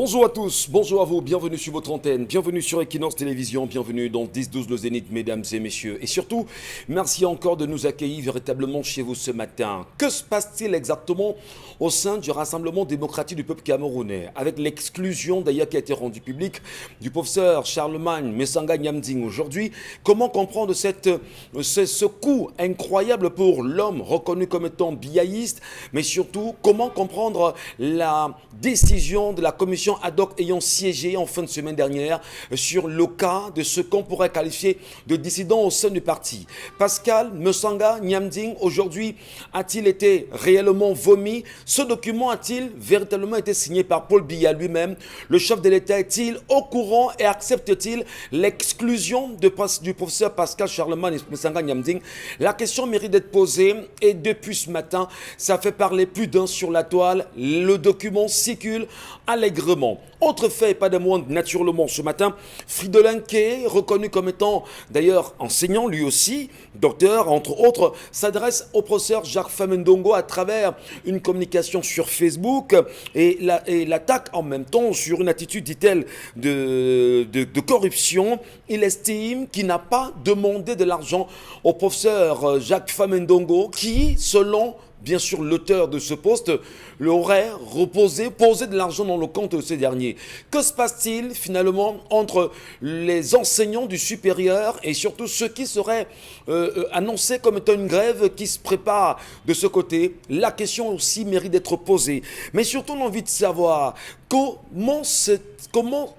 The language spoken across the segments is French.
Bonjour à tous, bonjour à vous, bienvenue sur votre antenne, bienvenue sur Equinox Télévision, bienvenue dans 10-12 le Zénith, mesdames et messieurs. Et surtout, merci encore de nous accueillir véritablement chez vous ce matin. Que se passe-t-il exactement au sein du Rassemblement démocratique du peuple camerounais, avec l'exclusion d'ailleurs qui a été rendue publique du professeur Charlemagne Messanga Nyamding aujourd'hui? Comment comprendre ce coup incroyable pour l'homme reconnu comme étant biaïste, mais surtout, comment comprendre la décision de la commission ad hoc ayant siégé en fin de semaine dernière sur le cas de ce qu'on pourrait qualifier de dissident au sein du parti. Pascal Messanga Nyamding, aujourd'hui, a-t-il été réellement vomi? Ce document a-t-il véritablement été signé par Paul Biya lui-même? Le chef de l'État est-il au courant et accepte-t-il l'exclusion du professeur Pascal Charlemagne Messanga Nyamding? La question mérite d'être posée et depuis ce matin, ça fait parler plus d'un sur la toile. Le document circule allègrement. Autre fait, et pas de moindre, naturellement, ce matin, Fridolin Kay, reconnu comme étant d'ailleurs enseignant lui aussi, docteur entre autres, s'adresse au professeur Jacques Famendongo à travers une communication sur Facebook et l'attaque en même temps sur une attitude, dit-elle, de corruption. Il estime qu'il n'a pas demandé de l'argent au professeur Jacques Famendongo qui, selon bien sûr l'auteur de ce poste, l'aurait posé de l'argent dans le compte de ces derniers. Que se passe-t-il finalement entre les enseignants du supérieur et surtout ceux qui seraient annoncés comme étant une grève qui se prépare de ce côté? La question aussi mérite d'être posée. Mais surtout, on a envie de savoir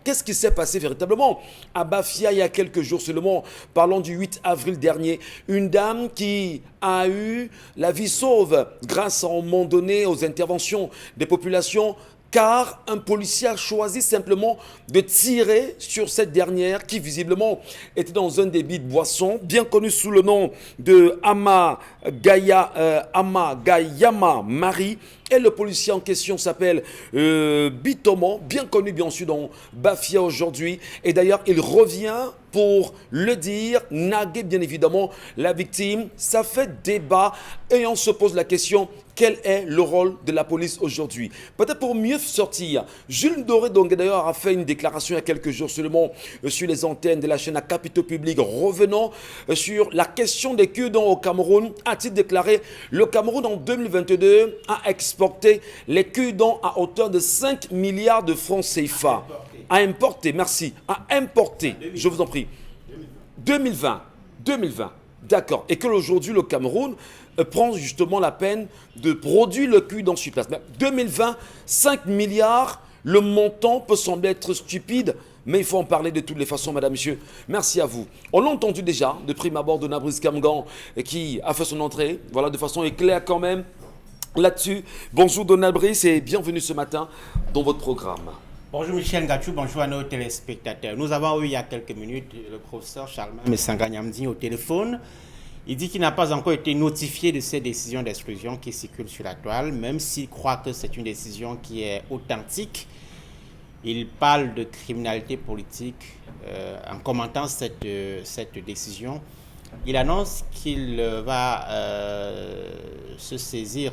qu'est-ce qui s'est passé véritablement à Bafia il y a quelques jours seulement, parlons du 8 avril dernier, une dame qui a eu la vie sauve grâce à un moment donné aux interventions des populations, car un policier a choisi simplement de tirer sur cette dernière qui visiblement était dans un débit de boisson, bien connu sous le nom de Ama Gayama Marie. Et le policier en question s'appelle Bitomo, bien connu bien sûr dans Bafia aujourd'hui. Et d'ailleurs, il revient pour le dire, naguer bien évidemment la victime. Ça fait débat et on se pose la question, quel est le rôle de la police aujourd'hui? Peut-être pour mieux sortir, Jules Doré donc d'ailleurs a fait une déclaration il y a quelques jours seulement sur les antennes de la chaîne à Capitaux Public, revenant sur la question des cure-dents au Cameroun. A-t-il déclaré, le Cameroun en 2022 a exporté les cure-dents à hauteur de 5 milliards de francs CFA. À importer, merci, à importer, je vous en prie. 2020, d'accord. Et que aujourd'hui le Cameroun prend justement la peine de produire le cure-dent sur place. 2020, 5 milliards, le montant peut sembler être stupide, mais il faut en parler de toutes les façons, madame, monsieur. Merci à vous. On l'a entendu déjà, de prime abord, de Nabrice Kamgan, qui a fait son entrée, voilà, de façon éclair quand même, là-dessus. Bonjour Donald Brice et bienvenue ce matin dans votre programme. Bonjour Michel Gachou, bonjour à nos téléspectateurs. Nous avons eu il y a quelques minutes le professeur Charlemagne Messanga Nyamding au téléphone. Il dit qu'il n'a pas encore été notifié de ces décisions d'exclusion qui circulent sur la toile, même s'il croit que c'est une décision qui est authentique. Il parle de criminalité politique en commentant cette décision. Il annonce qu'il va saisir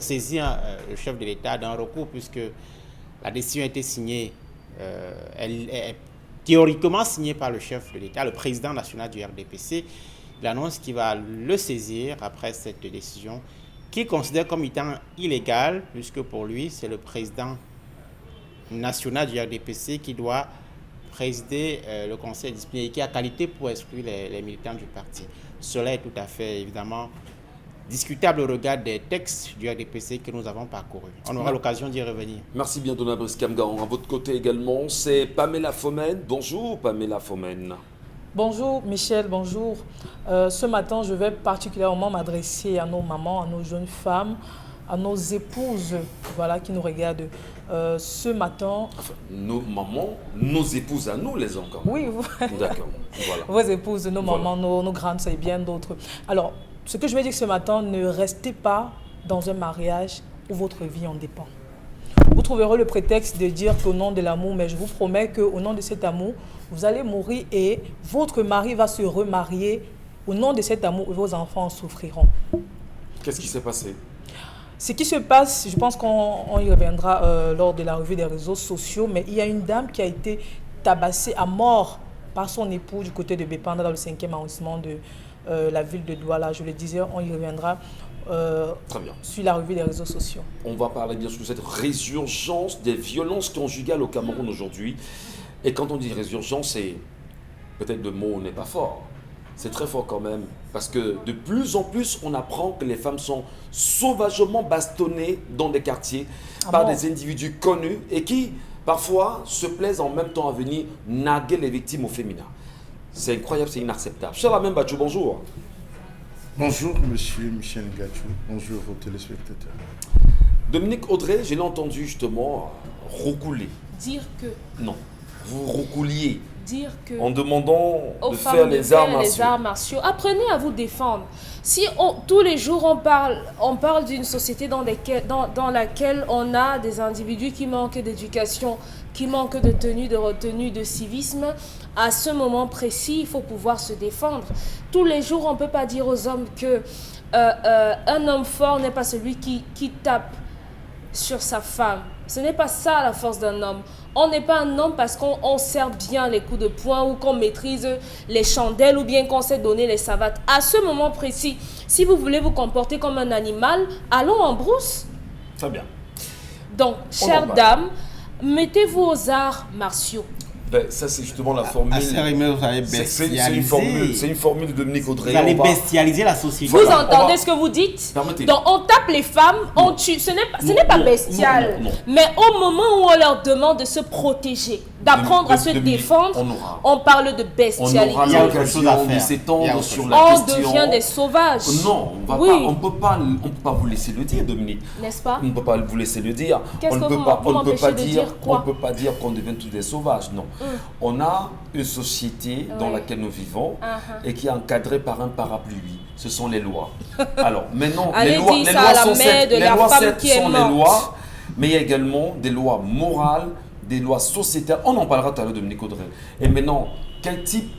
le chef de l'État d'un recours puisque la décision a été signée. Elle est théoriquement signée par le chef de l'État, le président national du RDPC. Il annonce qu'il va le saisir après cette décision qu'il considère comme étant illégale, puisque pour lui, c'est le président national du RDPC qui doit présider le conseil disciplinaire et qui a qualité pour exclure les militants du parti. Cela est tout à fait évidemment discutable au regard des textes du RDPC que nous avons parcourus. On aura l'occasion d'y revenir. Merci bien, Donald Brice Kamgan. À votre côté également, c'est Pamela Fomen. Bonjour, Pamela Fomen. Bonjour Michel, bonjour. Ce matin, je vais particulièrement m'adresser à nos mamans, à nos jeunes femmes, à nos épouses, voilà, qui nous regardent. Ce matin... Enfin, nos mamans, nos épouses à nous, les enfants. Oui, d'accord. Voilà. Vos épouses, nos mamans, nos grandes sœurs et bien d'autres. Alors, ce que je vais dire ce matin, ne restez pas dans un mariage où votre vie en dépend. Vous trouverez le prétexte de dire qu'au nom de l'amour, mais je vous promets qu'au nom de cet amour, vous allez mourir et votre mari va se remarier. Au nom de cet amour, vos enfants en souffriront. Qu'est-ce qui s'est passé? Ce qui se passe, je pense qu'on y reviendra lors de la revue des réseaux sociaux, mais il y a une dame qui a été tabassée à mort par son époux du côté de Bépanda dans le 5e arrondissement de la ville de Douala. Je le disais, on y reviendra Très bien. sur la revue des réseaux sociaux. On va parler bien sûr de cette résurgence des violences conjugales au Cameroun aujourd'hui. Et quand on dit résurgence, c'est peut-être le mot n'est pas fort. C'est très fort quand même, parce que de plus en plus, on apprend que les femmes sont sauvagement bastonnées dans des quartiers par des individus connus et qui, parfois, se plaisent en même temps à venir narguer les victimes au féminin. C'est incroyable, c'est inacceptable. Cher Lamine Bachou, bonjour. Bonjour, monsieur Michel Gachou. Bonjour aux téléspectateurs. Dominique Audrey, je l'ai entendu justement roucouler. Dire que. Non, vous roucouliez Dire que. en demandant aux de femmes faire de les arts faire les martiaux. arts martiaux. Apprenez à vous défendre. Si tous les jours on parle d'une société dans laquelle on a des individus qui manquent d'éducation, qui manquent de tenue, de retenue, de civisme, à ce moment précis, il faut pouvoir se défendre. Tous les jours, on ne peut pas dire aux hommes que un homme fort n'est pas celui qui tape sur sa femme. Ce n'est pas ça la force d'un homme. On n'est pas un homme parce qu'on sert bien les coups de poing ou qu'on maîtrise les chandelles ou bien qu'on sait donner les savates. À ce moment précis, si vous voulez vous comporter comme un animal, allons en brousse. Très bien. Donc, chère dame, mettez-vous aux arts martiaux. Ben, ça, c'est justement la formule. Vous allez bestialiser. C'est une formule de Dominique Audrey. Vous allez On va- bestialiser la société. Vous Voilà, entendez ce que vous dites? Permettez. Donc, on tape les femmes, on tue. Ce n'est pas non, bestial. non, non. Mais au moment où on leur demande de se protéger, d'apprendre à se Dominique, défendre, on on parle de On aura bestialité. Il y a autre chose à l'occasion de faire. s'étendre Il y a autre sur chose. la On question. devient des sauvages. Non, Oui. on peut pas vous laisser le dire, Dominique. N'est-ce pas? On ne peut pas vous laisser le dire. Qu'est-ce On ne que peut vous pas, vous on ne peut pas m'empêchez de dire, dire quoi? on ne peut pas dire qu'on devient tous des sauvages. Non. On a une société dans Ouais. laquelle nous vivons Uh-huh. et qui est encadrée par un parapluie. Ce sont les lois. Alors maintenant, Allez les lois, dire les ça lois à la sont mère certes- de les la lois femme certes qui est sont les morte. lois, mais il y a également des lois morales, des lois sociétales. On en parlera tout à l'heure, Dominique Audrey. Et maintenant, quel type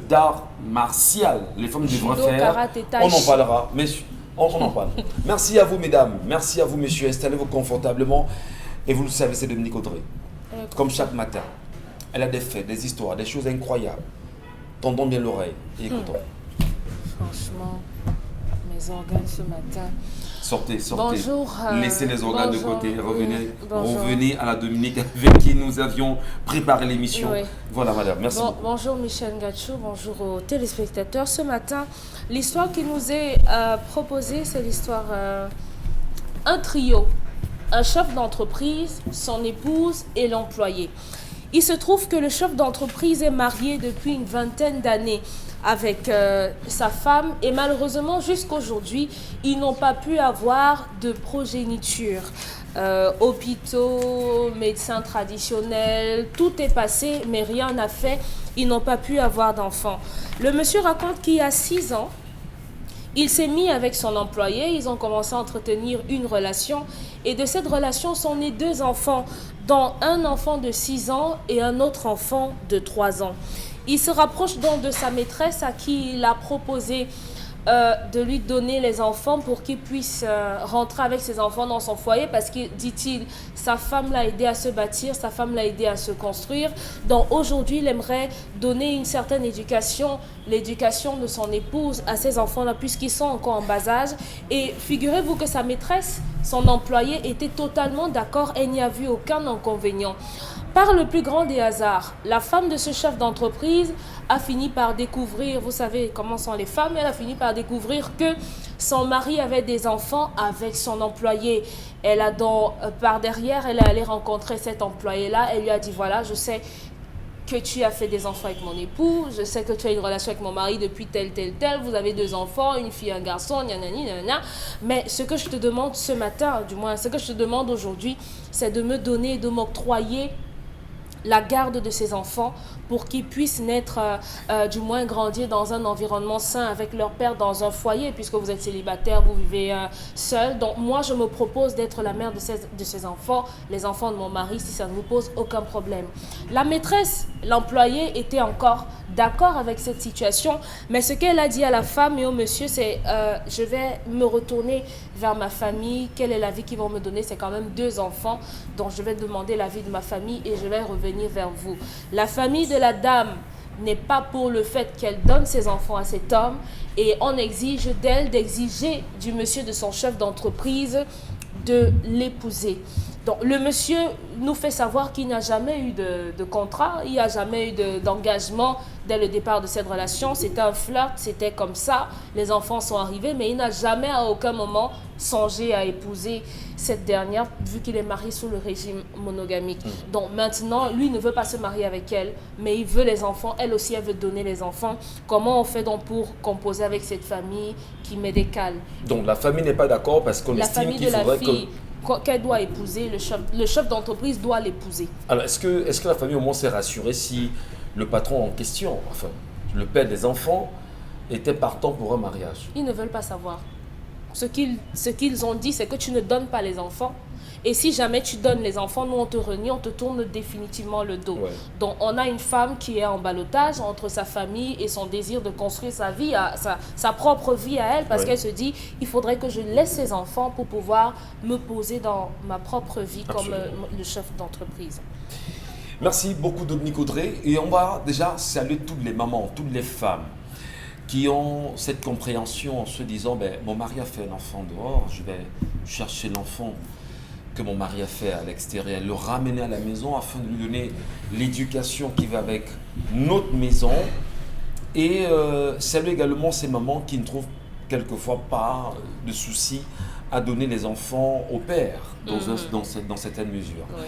d'art martial les femmes devraient Judo, faire? karaté, On en tai chi. parlera. Messieurs, on en parle. Merci à vous, mesdames. Merci à vous, messieurs. Installez-vous confortablement. Et vous le savez, c'est Dominique Audrey. Comme chaque matin, elle a des faits, des histoires, des choses incroyables. Tendons bien l'oreille et écoutons. Franchement, mes organes ce matin. Sortez. Bonjour, Laissez les organes bonjour, de côté. oui, bonjour. Revenez à la Dominique avec qui nous avions préparé l'émission. Oui. Voilà, madame. Merci. beaucoup. Bonjour Michel Gachou, bonjour aux téléspectateurs. Ce matin, l'histoire qui nous est proposée, c'est l'histoire un trio, un chef d'entreprise, son épouse et l'employé. Il se trouve que le chef d'entreprise est marié depuis une vingtaine d'années avec sa femme et malheureusement jusqu'aujourd'hui, ils n'ont pas pu avoir de progéniture. Hôpitaux, médecins traditionnels, tout est passé mais rien n'a fait. Ils n'ont pas pu avoir d'enfants. Le monsieur raconte qu'il y a 6 ans, il s'est mis avec son employé, ils ont commencé à entretenir une relation et de cette relation sont nés 2 enfants, dont un enfant de 6 ans et un autre enfant de 3 ans. Il se rapproche donc de sa maîtresse à qui il a proposé de lui donner les enfants pour qu'il puisse rentrer avec ses enfants dans son foyer parce que, dit-il, sa femme l'a aidé à se bâtir, sa femme l'a aidé à se construire. Donc aujourd'hui, il aimerait donner une certaine éducation, l'éducation de son épouse à ses enfants-là puisqu'ils sont encore en bas âge. Et figurez-vous que sa maîtresse, son employé, était totalement d'accord, elle n'y a vu aucun inconvénient. Par le plus grand des hasards, la femme de ce chef d'entreprise a fini par découvrir, vous savez comment sont les femmes, elle a fini par découvrir que son mari avait des enfants avec son employé. Elle a donc, par derrière, elle est allée rencontrer cet employé-là, elle lui a dit, voilà, je sais que tu as fait des enfants avec mon époux, je sais que tu as une relation avec mon mari depuis tel, vous avez 2 enfants, une fille, un garçon, nanana. Mais ce que je te demande ce matin, du moins, ce que je te demande aujourd'hui, c'est de me donner, de m'octroyer la garde de ces enfants pour qu'ils puissent naître, du moins grandir dans un environnement sain avec leur père dans un foyer, puisque vous êtes célibataire, vous vivez seul. Donc moi, je me propose d'être la mère de ces enfants, les enfants de mon mari, si ça ne vous pose aucun problème. La maîtresse l'employé était encore d'accord avec cette situation. Mais ce qu'elle a dit à la femme et au monsieur, c'est je vais me retourner vers ma famille. Quelle est la vie qu'ils vont me donner? C'est quand même 2 enfants. Donc je vais demander l'avis de ma famille et je vais revenir vers vous. La famille de la dame n'est pas pour le fait qu'elle donne ses enfants à cet homme. Et on exige d'elle d'exiger du monsieur, de son chef d'entreprise, de l'épouser. Donc, le monsieur nous fait savoir qu'il n'y a jamais eu de contrat, il n'y a jamais eu d'engagement dès le départ de cette relation. C'était un flirt, c'était comme ça. Les enfants sont arrivés, mais il n'a jamais à aucun moment songé à épouser cette dernière, vu qu'il est marié sous le régime monogamique. Donc maintenant, lui ne veut pas se marier avec elle, mais il veut les enfants. Elle aussi, elle veut donner les enfants. Comment on fait donc pour composer avec cette famille qui met des cales? Donc la famille n'est pas d'accord parce qu'on estime qu'il faudrait qu'elle doit épouser, le chef d'entreprise doit l'épouser. Alors, est-ce que la famille au moins s'est rassurée si le patron en question, enfin, le père des enfants, était partant pour un mariage? Ils ne veulent pas savoir. Ce qu'ils ont dit, c'est que tu ne donnes pas les enfants. Et si jamais tu donnes les enfants, nous on te renie, on te tourne définitivement le dos. Ouais. Donc on a une femme qui est en ballottage entre sa famille et son désir de construire sa vie, sa propre vie à elle, parce Ouais. qu'elle se dit, il faudrait que je laisse ces enfants pour pouvoir me poser dans ma propre vie. Absolument. Comme le chef d'entreprise. Merci beaucoup Dominique Audrey. Et on va déjà saluer toutes les mamans, toutes les femmes qui ont cette compréhension en se disant, mon mari a fait un enfant dehors, je vais chercher l'enfant que mon mari a fait à l'extérieur, le ramener à la maison afin de lui donner l'éducation qui va avec notre maison. Et saluer également ces mamans qui ne trouvent quelquefois pas de soucis à donner les enfants au père dans certaines mesures. Ouais.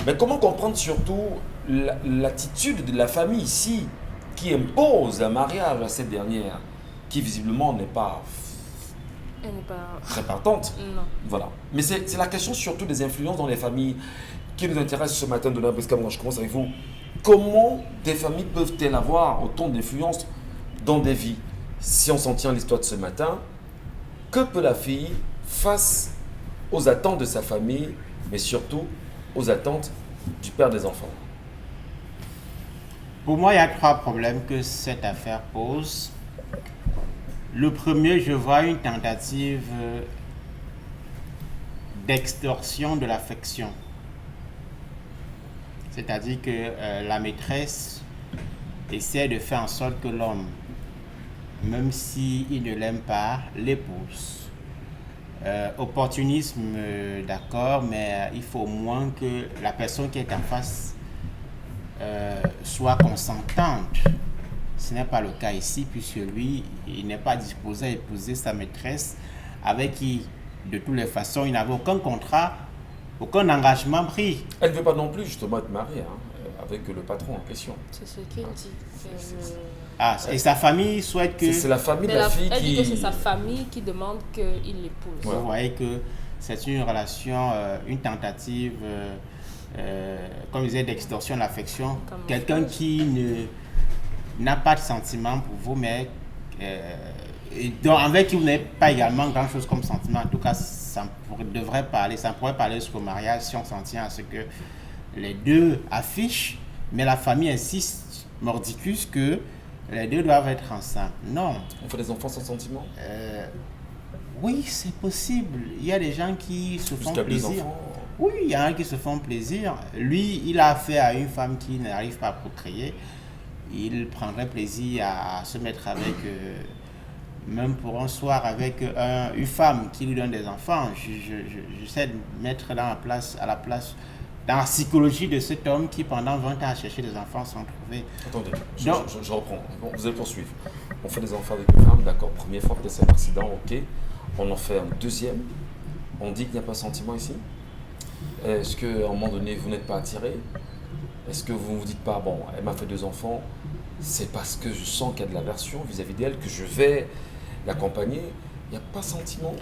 Mais comment comprendre surtout l'attitude de la famille ici qui impose un mariage à cette dernière qui visiblement n'est pas Elle n'est pas... très partante? Non. Voilà. Mais c'est la question surtout des influences dans les familles qui nous intéresse ce matin, Donna Briska. Moi, je commence avec vous. Comment des familles peuvent-elles avoir autant d'influence dans des vies? Si on s'en tient à l'histoire de ce matin, que peut la fille face aux attentes de sa famille, mais surtout aux attentes du père des enfants? Pour moi, il y a 3 problèmes que cette affaire pose. Le premier, je vois une tentative d'extorsion de l'affection. C'est-à-dire que la maîtresse essaie de faire en sorte que l'homme, même s'il ne l'aime pas, l'épouse. Opportunisme, d'accord, mais il faut au moins que la personne qui est en face soit consentante. Ce n'est pas le cas ici, puisque lui, il n'est pas disposé à épouser sa maîtresse, avec qui, de toutes les façons, il n'avait aucun contrat, aucun engagement pris. Elle ne veut pas non plus justement être mariée avec le patron en question. C'est ce qu'il dit. Et sa famille souhaite que... C'est la famille de Mais la fille elle dit qui... que c'est sa famille qui demande qu'il l'épouse. Vous voyez que c'est une relation, une tentative, comme je disais, d'extorsion de l'affection. Comme Quelqu'un qui n'a pas de sentiment pour vous, mais avec qui vous n'avez pas également grand-chose comme sentiment. En tout cas, ça pourrait parler jusqu'au mariage si on s'en tient à ce que les deux affichent, mais la famille insiste, mordicus, que les deux doivent être ensemble. Non. On fait des enfants sans sentiment? Oui, c'est possible. Il y a des gens qui se font Jusqu'à 2 plaisir. enfants? Oui, il y en a qui se font plaisir. Lui, il a affaire à une femme qui n'arrive pas à procréer. Il prendrait plaisir à se mettre avec, même pour un soir, avec une femme qui lui donne des enfants. J'essaie de mettre dans la psychologie de cet homme qui, pendant 20 ans, a cherché des enfants sans trouver. Attendez, je reprends. Bon, vous allez poursuivre. On fait des enfants avec une femme, d'accord. Première fois que c'est un accident, ok. On en fait un deuxième. On dit qu'il n'y a pas de sentiment ici. Est-ce qu'à un moment donné, vous n'êtes pas attiré? Est-ce que vous ne vous dites pas, bon, elle m'a fait 2 enfants, c'est parce que je sens qu'il y a de l'aversion vis-à-vis d'elle que je vais l'accompagner? Il n'y a pas de sentiment?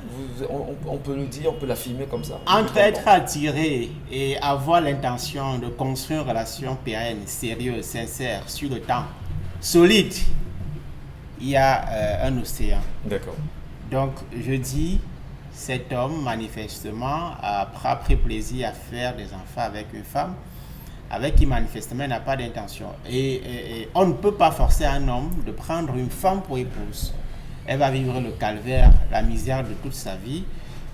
On peut le dire, on peut l'affirmer comme ça? Entre être attiré et avoir l'intention de construire une relation pérenne, sérieuse, sincère, sur le temps, solide, il y a un océan. D'accord. Donc, je dis, cet homme, manifestement, a pris plaisir à faire des enfants avec une femme. avec qui manifestement il n'a pas d'intention. Et on ne peut pas forcer un homme de prendre une femme pour épouse. Elle va vivre le calvaire, la misère de toute sa vie.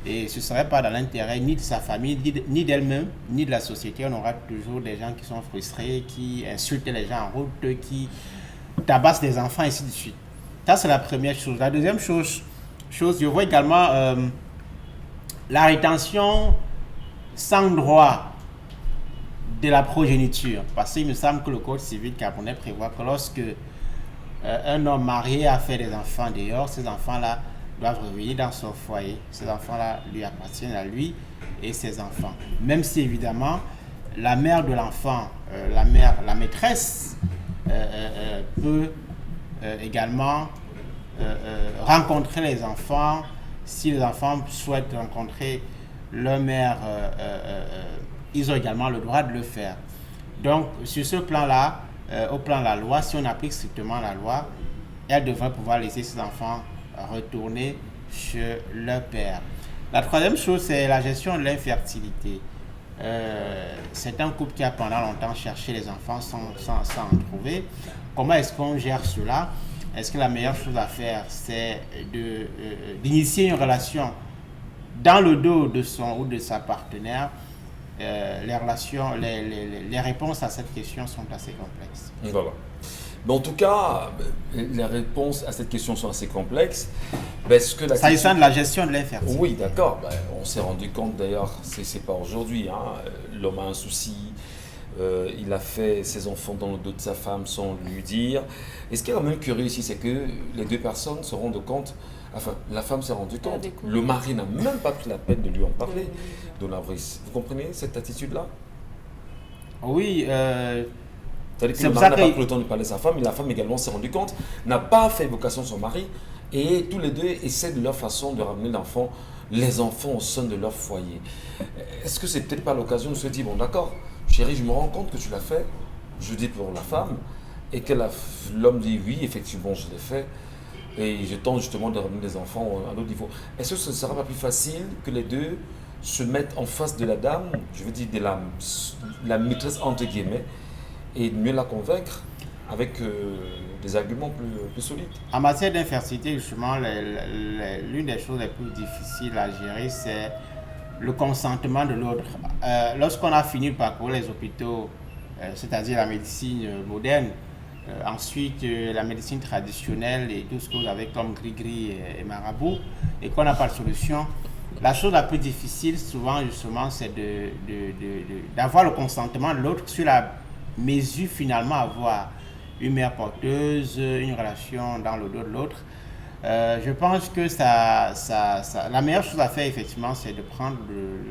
Et ce ne serait pas dans l'intérêt ni de sa famille, ni d'elle-même, ni de la société. On aura toujours des gens qui sont frustrés, qui insultent les gens en route, qui tabassent des enfants, et ainsi de suite. Ça, c'est la première chose. La deuxième chose je vois également la rétention sans droit de la progéniture. Parce qu'il me semble que le Code civil camerounais prévoit que lorsque un homme marié a fait des enfants dehors, ces enfants-là doivent revenir dans son foyer. Ces enfants-là lui appartiennent à lui et ses enfants. Même si évidemment la mère de l'enfant, la maîtresse, peut également rencontrer les enfants. Si les enfants souhaitent rencontrer leur mère, ils ont également le droit de le faire. Donc sur ce plan-là, au plan de la loi, si on applique strictement la loi, elle devrait pouvoir laisser ses enfants retourner chez leur père. La troisième chose, c'est la gestion de l'infertilité. C'est un couple qui a pendant longtemps cherché les enfants sans en trouver. Comment est-ce qu'on gère cela? Est-ce que la meilleure chose à faire, c'est d'initier une relation dans le dos de son ou de sa partenaire? Les réponses à cette question sont assez complexes. Voilà. Mais en tout cas, les réponses à cette question sont assez complexes. S'agissant de la gestion de l'infertilité. Oui, d'accord. On s'est rendu compte d'ailleurs, c'est pas aujourd'hui. L'homme a un souci. Il a fait ses enfants dans le dos de sa femme sans lui dire. Et ce qui est quand même curieux ici, c'est que les deux personnes se rendent compte. Enfin, la femme s'est rendue compte. Le mari n'a même pas pris la peine de lui en parler. Donna Brice, vous comprenez cette attitude-là? Oui. C'est-à-dire que le mari n'a pas pris le temps de parler à sa femme, et la femme également s'est rendue compte, n'a pas fait évocation de son mari, et tous les deux essaient de leur façon de ramener les enfants au sein de leur foyer. Est-ce que c'est peut-être pas l'occasion de se dire, bon d'accord, chérie, je me rends compte que tu l'as fait, je dis pour la femme, et que l'homme dit oui, effectivement, je l'ai fait, et je tente justement de ramener les enfants à un autre niveau. Est-ce que ce ne sera pas plus facile que les deux se mettent en face de la dame, je veux dire de la maîtresse entre guillemets, et de mieux la convaincre avec des arguments plus solides? En matière d'infertilité, justement, l'une des choses les plus difficiles à gérer, c'est le consentement de l'autre. Lorsqu'on a fini de parcourir les hôpitaux, c'est-à-dire la médecine moderne, ensuite la médecine traditionnelle et tout ce que vous avez comme gris-gris et marabout, et qu'on n'a pas de solution, la chose la plus difficile, souvent, justement, c'est d'avoir le consentement de l'autre sur la mesure, finalement, avoir une mère porteuse, une relation dans le dos de l'autre. Je pense que la meilleure chose à faire, effectivement, c'est de prendre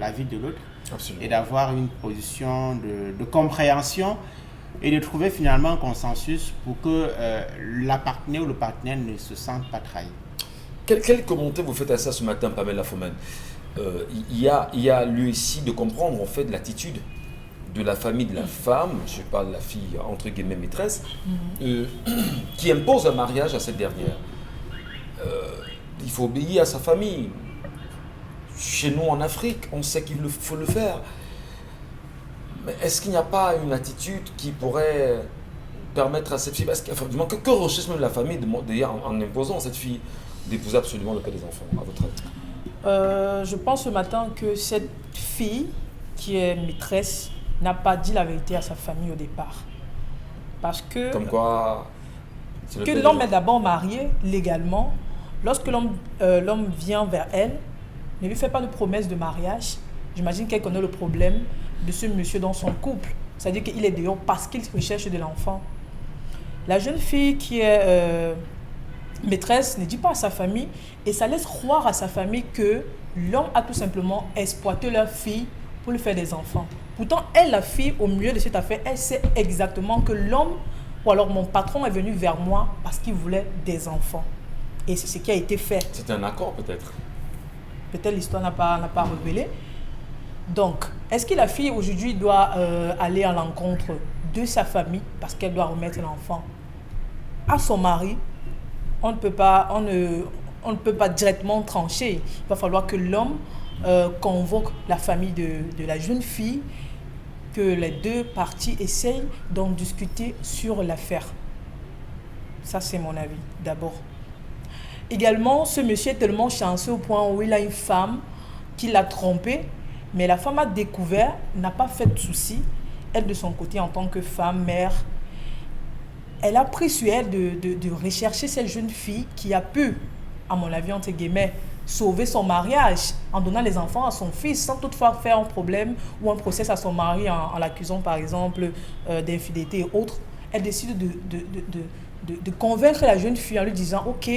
l'avis de l'autre. Absolument. Et d'avoir une position de compréhension et de trouver finalement un consensus pour que la partenaire ou le partenaire ne se sente pas trahi. Quel commentaire vous faites à ça ce matin, Pamela Fomen? Il y a lieu ici de comprendre en fait l'attitude de la famille de la femme, je parle de la fille entre guillemets maîtresse, qui impose un mariage à cette dernière. Il faut obéir à sa famille. Chez nous en Afrique, on sait qu'il faut le faire. Mais est-ce qu'il n'y a pas une attitude qui pourrait permettre à cette fille, que recherche même la famille en imposant à cette fille d'épouser absolument le père des enfants, à votre avis? Je pense ce matin que cette fille qui est maîtresse n'a pas dit la vérité à sa famille au départ. Parce que, comme quoi, l'homme est d'abord marié légalement. Lorsque l'homme vient vers elle, ne lui fait pas de promesse de mariage. J'imagine qu'elle connaît le problème de ce monsieur dans son couple. C'est-à-dire qu'il est dehors parce qu'il recherche de l'enfant. La jeune fille qui est maîtresse ne dit pas à sa famille et ça laisse croire à sa famille que l'homme a tout simplement exploité leur fille pour lui faire des enfants. Pourtant, elle, la fille, au milieu de cette affaire, elle sait exactement que l'homme, ou alors mon patron est venu vers moi parce qu'il voulait des enfants. Et c'est ce qui a été fait. C'est un accord peut-être? Peut-être l'histoire n'a pas révélé. Donc, est-ce que la fille aujourd'hui doit aller à l'encontre de sa famille parce qu'elle doit remettre l'enfant à son mari? On ne peut pas directement trancher. Il va falloir que l'homme convoque la famille de la jeune fille, que les deux parties essayent d'en discuter sur l'affaire. Ça, c'est mon avis, d'abord. Également, ce monsieur est tellement chanceux au point où il a une femme qui l'a trompé, mais la femme a découvert, n'a pas fait de soucis. Elle, de son côté, en tant que femme, mère, elle a pris sur elle de rechercher cette jeune fille qui a pu, à mon avis, entre guillemets, sauver son mariage en donnant les enfants à son fils sans toutefois faire un problème ou un procès à son mari en l'accusant, par exemple, d'infidélité et autres. Elle décide de convaincre la jeune fille en lui disant « Ok,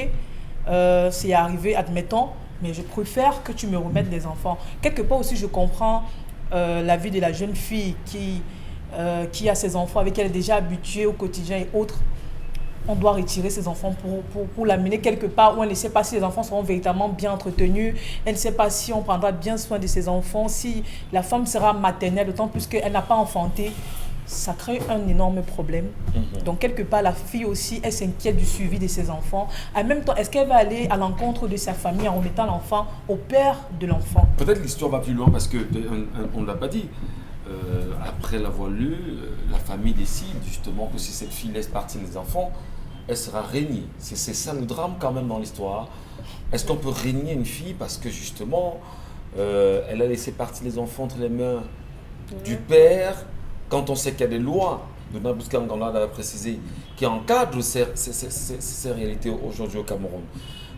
c'est arrivé, admettons, mais je préfère que tu me remettes les enfants. » Quelque part aussi, je comprends la vie de la jeune fille qui a ses enfants, avec elle est déjà habituée au quotidien et autres. On doit retirer ses enfants pour l'amener quelque part où elle ne sait pas si les enfants seront véritablement bien entretenus. Elle ne sait pas si on prendra bien soin de ses enfants, si la femme sera maternelle, d'autant plus qu'elle n'a pas enfanté. Ça crée un énorme problème. Donc, quelque part, la fille aussi, elle s'inquiète du suivi de ses enfants. En même temps, est-ce qu'elle va aller à l'encontre de sa famille en remettant l'enfant au père de l'enfant? Peut-être l'histoire va plus loin parce qu'on ne l'a pas dit. Après l'avoir lu, la famille décide justement que si cette fille laisse partir les enfants, elle sera régnée. C'est ça le drame quand même dans l'histoire. Est-ce qu'on peut régner une fille parce que justement, elle a laissé partir les enfants entre les mains du père, quand on sait qu'il y a des lois, Dona Bouskan Ganda l'a précisé, qui encadrent ces réalités aujourd'hui au Cameroun.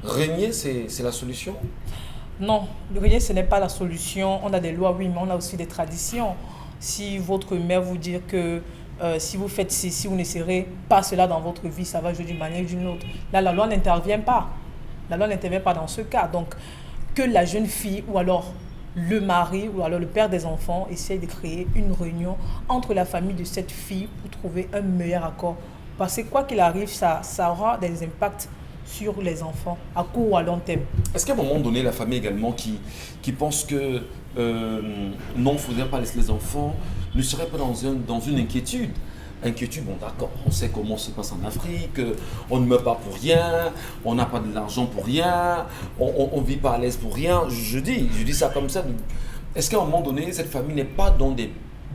Régner, c'est la solution? Non, régner, ce n'est pas la solution. On a des lois, oui, mais on a aussi des traditions. Si votre mère vous dit que si vous faites ceci, vous ne serez pas cela dans votre vie, ça va jouer d'une manière ou d'une autre. Là, la loi n'intervient pas. La loi n'intervient pas dans ce cas. Donc, que la jeune fille ou alors le mari ou alors le père des enfants essaye de créer une réunion entre la famille de cette fille pour trouver un meilleur accord. Parce que quoi qu'il arrive, ça aura des impacts sur les enfants à court ou à long terme. Est-ce qu'à un moment donné, la famille également qui pense que non, il ne faudrait pas laisser les enfants, ne serait pas dans une inquiétude? Inquiétude, bon d'accord, on sait comment ça se passe en Afrique, on ne meurt pas pour rien, on n'a pas de l'argent pour rien, on ne vit pas à l'aise pour rien. Je dis ça comme ça. Est-ce qu'à un moment donné, cette famille n'est pas dans des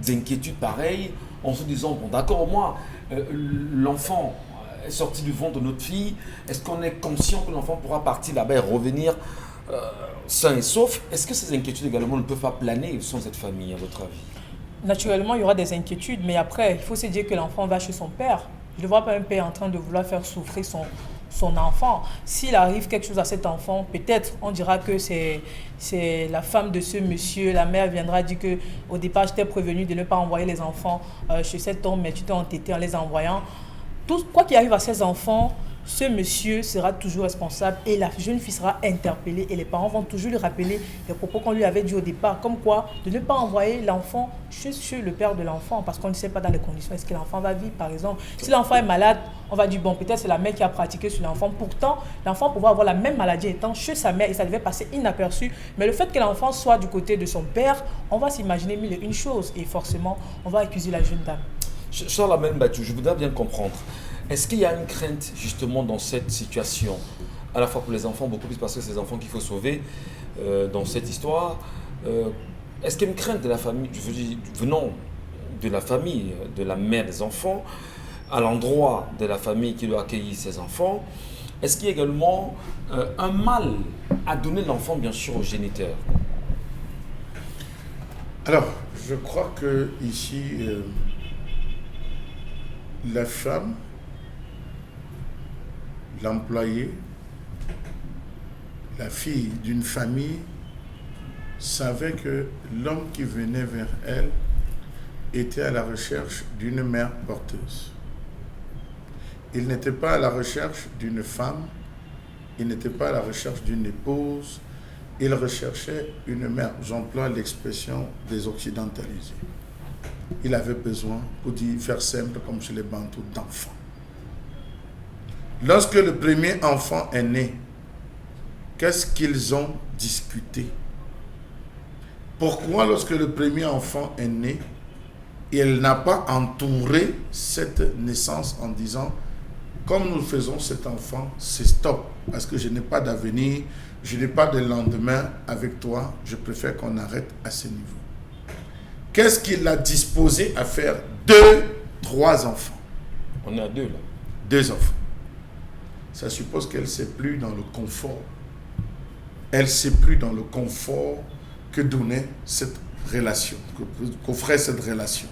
inquiétudes pareilles, en se disant, bon d'accord, moi, l'enfant est sorti du ventre de notre fille, est-ce qu'on est conscient que l'enfant pourra partir là-bas et revenir sain et sauf? Est-ce que ces inquiétudes également ne peuvent pas planer sans cette famille, à votre avis? Naturellement, il y aura des inquiétudes, mais après, il faut se dire que l'enfant va chez son père. Je ne vois pas un père en train de vouloir faire souffrir son enfant. S'il arrive quelque chose à cet enfant, peut-être on dira que c'est la femme de ce monsieur, la mère viendra dire qu'au départ, je t'ai prévenu de ne pas envoyer les enfants chez cet homme, mais tu t'es entêté en les envoyant. Quoi qu'il arrive à ces enfants, ce monsieur sera toujours responsable et la jeune fille sera interpellée et les parents vont toujours lui rappeler les propos qu'on lui avait dit au départ, comme quoi de ne pas envoyer l'enfant chez le père de l'enfant parce qu'on ne sait pas dans les conditions est-ce que l'enfant va vivre par exemple. Si l'enfant est malade, on va dire bon peut-être c'est la mère qui a pratiqué sur l'enfant, pourtant l'enfant pouvait avoir la même maladie étant chez sa mère et ça devait passer inaperçu, mais le fait que l'enfant soit du côté de son père, on va s'imaginer mille et une choses et forcément on va accuser la jeune dame. Charlemagne Battu, je voudrais bien comprendre. Est-ce qu'il y a une crainte justement dans cette situation, à la fois pour les enfants, beaucoup plus parce que c'est les enfants qu'il faut sauver dans cette histoire. Est-ce qu'il y a une crainte de la famille, je veux dire, venant de la famille, de la mère des enfants, à l'endroit de la famille qui doit accueillir ses enfants? Est-ce qu'il y a également un mal à donner l'enfant, bien sûr, au géniteur? Alors, je crois que ici, la femme, l'employé, la fille d'une famille savait que l'homme qui venait vers elle était à la recherche d'une mère porteuse. Il n'était pas à la recherche d'une femme, il n'était pas à la recherche d'une épouse, il recherchait une mère. J'emploie l'expression des occidentalisés. Il avait besoin, pour faire simple comme chez les Bantous, d'enfants. Lorsque le premier enfant est né, qu'est-ce qu'ils ont discuté? Pourquoi lorsque le premier enfant est né, il n'a pas entouré cette naissance en disant comme nous faisons cet enfant, c'est stop, parce que je n'ai pas d'avenir, je n'ai pas de lendemain avec toi, je préfère qu'on arrête à ce niveau. qu'est-ce qui l'a disposé à faire 2-3 enfants? On est à 2 là. 2 enfants. Ça suppose qu'elle ne s'est plus dans le confort. Elle ne s'est plus dans le confort que donnait cette relation, qu'offrait cette relation.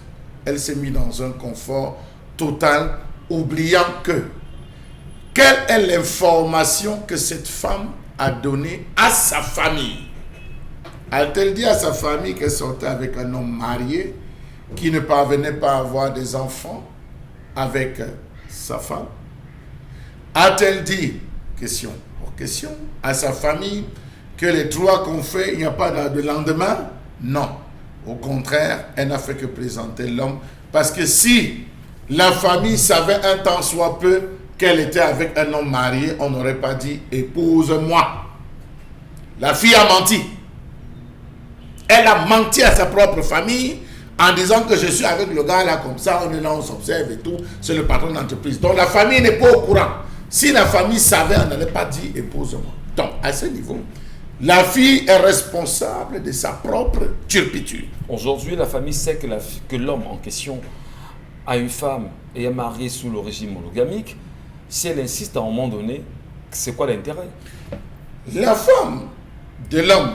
Elle s'est mise dans un confort total, oubliant que quelle est l'information que cette femme a donnée à sa famille? A-t-elle dit à sa famille qu'elle sortait avec un homme marié qui ne parvenait pas à avoir des enfants avec sa femme? A-t-elle dit, question, à sa famille que les 3 qu'on fait, il n'y a pas de lendemain? Non. Au contraire, elle n'a fait que présenter l'homme. Parce que si la famille savait un tant soit peu qu'elle était avec un homme marié, on n'aurait pas dit « épouse-moi ». La fille a menti. Elle a menti à sa propre famille en disant que je suis avec le gars là comme ça, on est là, on s'observe et tout, c'est le patron d'entreprise. Donc la famille n'est pas au courant. Si la famille savait, on n'allait pas dire épouse-moi. Donc à ce niveau, la fille est responsable de sa propre turpitude. Aujourd'hui, la famille sait que l'homme en question a une femme et est marié sous le régime monogamique. Si elle insiste à un moment donné, c'est quoi l'intérêt? La femme de l'homme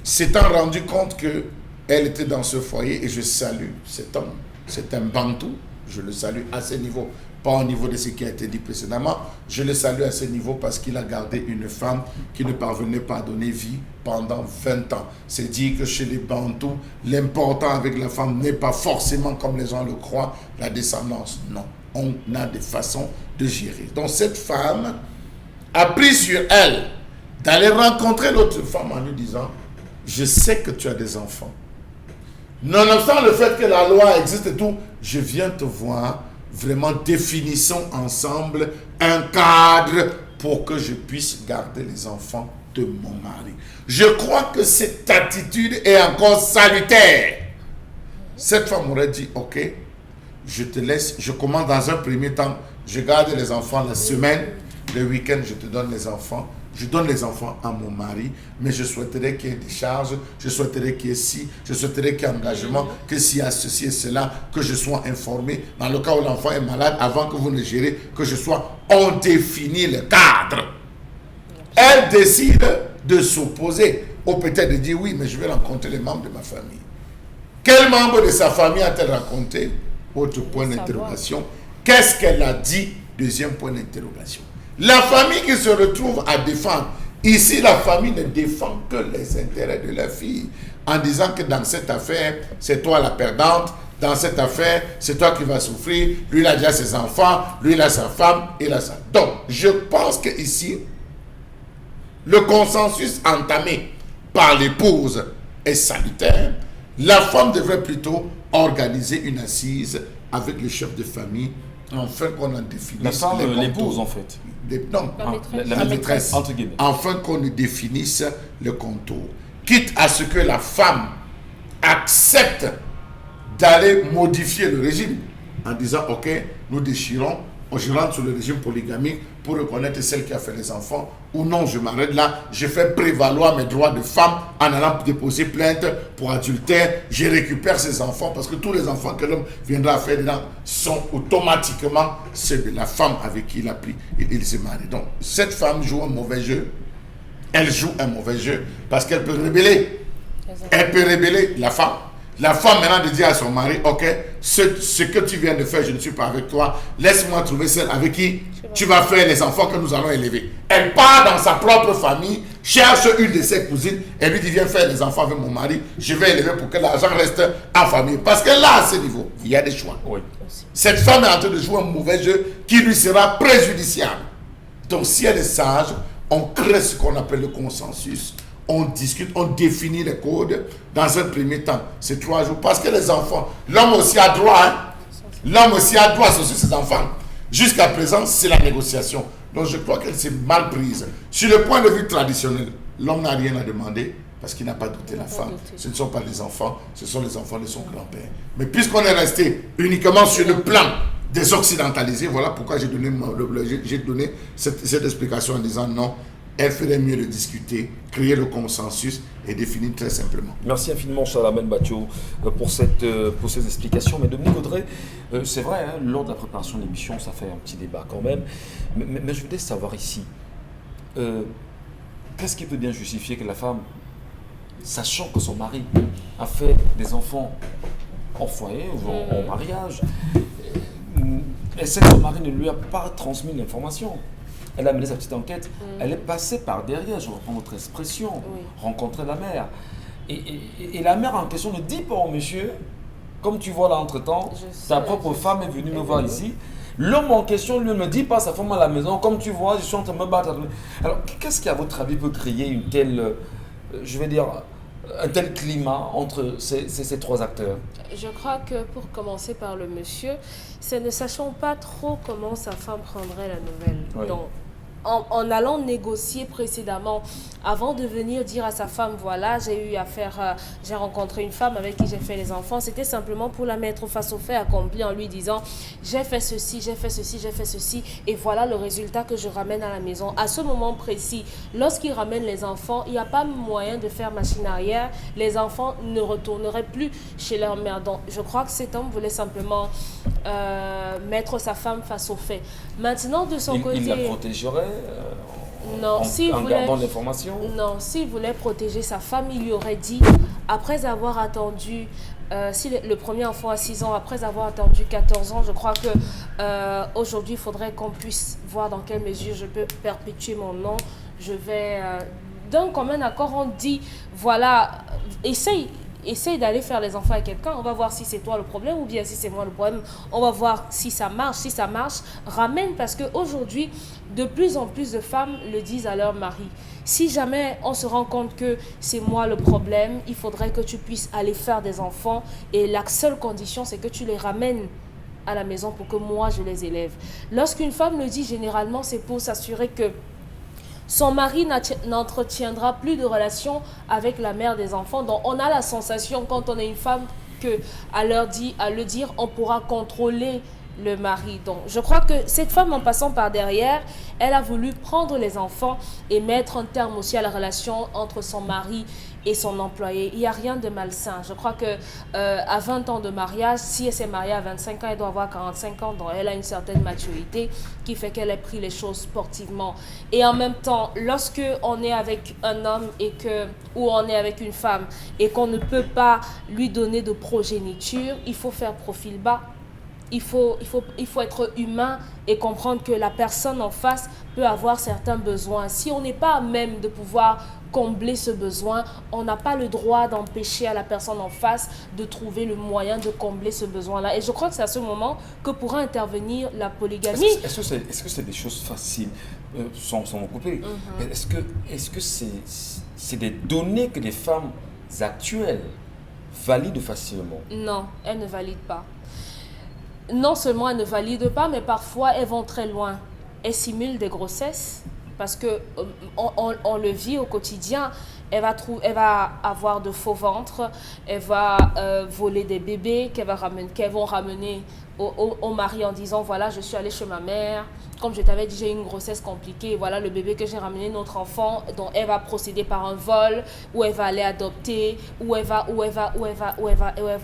s'étant rendu compte qu'elle était dans ce foyer, et je salue cet homme, c'est un bantou, je le salue à ce niveau, pas au niveau de ce qui a été dit précédemment, je le salue à ce niveau parce qu'il a gardé une femme qui ne parvenait pas à donner vie pendant 20 ans. C'est dire que chez les bantous, l'important avec la femme n'est pas forcément, comme les gens le croient, la descendance. Non, on a des façons de gérer. Donc cette femme a pris sur elle d'aller rencontrer l'autre femme en lui disant « Je sais que tu as des enfants. Nonobstant le fait que la loi existe et tout, je viens te voir. Vraiment, définissons ensemble un cadre pour que je puisse garder les enfants de mon mari. » Je crois que cette attitude est encore salutaire. Cette femme aurait dit « Ok, je te laisse, je commence dans un premier temps, je garde les enfants la semaine, le week-end, je te donne les enfants. Je donne les enfants à mon mari, mais je souhaiterais qu'il y ait des charges, je souhaiterais qu'il y ait ci, je souhaiterais qu'il y ait engagement, que s'il y a ceci et cela, que je sois informé. Dans le cas où l'enfant est malade, avant que vous ne gérez, que je sois, on définit le cadre. Elle décide de s'opposer, ou peut-être de dire oui, mais je vais rencontrer les membres de ma famille. Quel membre de sa famille a-t-elle rencontré? Autre point d'interrogation. Qu'est-ce qu'elle a dit? Deuxième point d'interrogation. La famille qui se retrouve à défendre. Ici, la famille ne défend que les intérêts de la fille en disant que dans cette affaire, c'est toi la perdante. Dans cette affaire, c'est toi qui vas souffrir. Lui, il a déjà ses enfants. Lui, il a sa femme. Il a ça. Donc, je pense qu'ici, le consensus entamé par l'épouse est salutaire. La femme devrait plutôt organiser une assise avec le chef de famille afin qu'on en définisse. La femme, l'épouse en fait. Non, la maîtresse, entre guillemets. Afin qu'on définisse le contour. Quitte à ce que la femme accepte d'aller modifier le régime en disant ok, nous déchirons, je rentre sur le régime polygamique pour reconnaître celle qui a fait les enfants, ou non, je m'arrête là, je fais prévaloir mes droits de femme en allant déposer plainte pour adultère, je récupère ces enfants parce que tous les enfants que l'homme viendra faire dedans sont automatiquement ceux de la femme avec qui il a pris, il s'est marié. Donc cette femme joue un mauvais jeu, elle joue un mauvais jeu parce qu'elle peut révéler, elle peut révéler la femme. La femme maintenant de dire à son mari, ok, ce que tu viens de faire, je ne suis pas avec toi, laisse-moi trouver celle avec qui tu vas faire les enfants que nous allons élever. Elle part dans sa propre famille, cherche une de ses cousines et lui dit, viens faire les enfants avec mon mari, je vais élever pour que l'argent reste en famille. Parce que là, à ce niveau, il y a des choix. Oui. Cette femme est en train de jouer un mauvais jeu qui lui sera préjudiciable. Donc si elle est sage, on crée ce qu'on appelle le consensus. On discute, on définit les codes dans un premier temps. C'est 3 jours. Parce que les enfants, l'homme aussi a droit, hein? L'homme aussi a droit sur ses enfants. Jusqu'à présent, c'est la négociation. Donc je crois qu'elle s'est mal prise. Sur le point de vue traditionnel, l'homme n'a rien à demander parce qu'il n'a pas douté la femme. Ce ne sont pas les enfants, ce sont les enfants de son grand-père. Mais puisqu'on est resté uniquement sur le plan des occidentalisés, voilà pourquoi j'ai donné cette explication en disant non. elle ferait mieux de discuter, créer le consensus et définir très simplement. Merci infiniment, Charlamagne Batio, pour ces explications. Mais Dominique Audrey, c'est vrai, hein, lors de la préparation de l'émission, ça fait un petit débat quand même. Mais je voudrais savoir ici, qu'est-ce qui peut bien justifier que la femme, sachant que son mari a fait des enfants en foyer ou en mariage, elle sait que son mari ne lui a pas transmis l'information. Elle a mené sa petite enquête. Elle est passée par derrière, je reprends votre expression, rencontrer la mère. Et la mère en question ne dit pas au monsieur, comme tu vois là entre-temps, ta propre femme est venue me voir ici. L'homme en question, lui, ne dit pas à sa femme à la maison, comme tu vois, je suis en train de me battre. Alors, qu'est-ce qui, à votre avis, peut créer une telle, je vais dire, un tel climat entre ces trois acteurs? Je crois que pour commencer par le monsieur, c'est ne sachant pas trop comment sa femme prendrait la nouvelle. Oui. Donc, en allant négocier précédemment, avant de venir dire à sa femme, voilà, j'ai rencontré une femme avec qui j'ai fait les enfants, c'était simplement pour la mettre face au fait accompli en lui disant, j'ai fait ceci, j'ai fait ceci, j'ai fait ceci, et voilà le résultat que je ramène à la maison. À ce moment précis, lorsqu'il ramène les enfants, il n'y a pas moyen de faire machine arrière, les enfants ne retourneraient plus chez leur mère. Donc, je crois que cet homme voulait simplement mettre sa femme face au fait. Maintenant, de son côté... Il la protégerait non, en gardant l'information? Non, s'il voulait protéger sa femme, il lui aurait dit, après avoir attendu, si le premier enfant a 6 ans, après avoir attendu 14 ans, je crois que aujourd'hui, il faudrait qu'on puisse voir dans quelle mesure je peux perpétuer mon nom. Je vais, d'un commun accord, on dit, voilà, essaye d'aller faire les enfants avec quelqu'un, on va voir si c'est toi le problème ou bien si c'est moi le problème. On va voir si ça marche, ramène, parce qu'aujourd'hui, de plus en plus de femmes le disent à leur mari. Si jamais on se rend compte que c'est moi le problème, il faudrait que tu puisses aller faire des enfants et la seule condition, c'est que tu les ramènes à la maison pour que moi je les élève. Lorsqu'une femme le dit, généralement, c'est pour s'assurer que son mari n'entretiendra plus de relation avec la mère des enfants. Donc, on a la sensation, quand on est une femme, qu'à le dire, on pourra contrôler le mari. Donc, je crois que cette femme, en passant par derrière, elle a voulu prendre les enfants et mettre un terme aussi à la relation entre son mari et son employé. Il n'y a rien de malsain. Je crois que à 20 ans de mariage, si elle s'est mariée à 25 ans, elle doit avoir 45 ans. Donc, elle a une certaine maturité qui fait qu'elle a pris les choses sportivement. Et en même temps, lorsque on est avec un homme ou on est avec une femme et qu'on ne peut pas lui donner de progéniture, il faut faire profil bas. Il faut être humain et comprendre que la personne en face peut avoir certains besoins. Si on n'est pas à même de pouvoir combler ce besoin, on n'a pas le droit d'empêcher à la personne en face de trouver le moyen de combler ce besoin-là. Et je crois que c'est à ce moment que pourra intervenir la polygamie. Est-ce que c'est des choses faciles, sans me couper? Est-ce que c'est des données que les femmes actuelles valident facilement? Non, elles ne valident pas. Non seulement elles ne valident pas, mais parfois elles vont très loin. Elles simulent des grossesses parce que on le vit au quotidien. Elle va avoir de faux ventres, elle va voler des bébés qu'elles vont ramener au mari en disant voilà, je suis allée chez ma mère, comme je t'avais dit, j'ai une grossesse compliquée, voilà le bébé que j'ai ramené, notre enfant. Donc elle va procéder par un vol, ou elle va aller adopter, ou elle va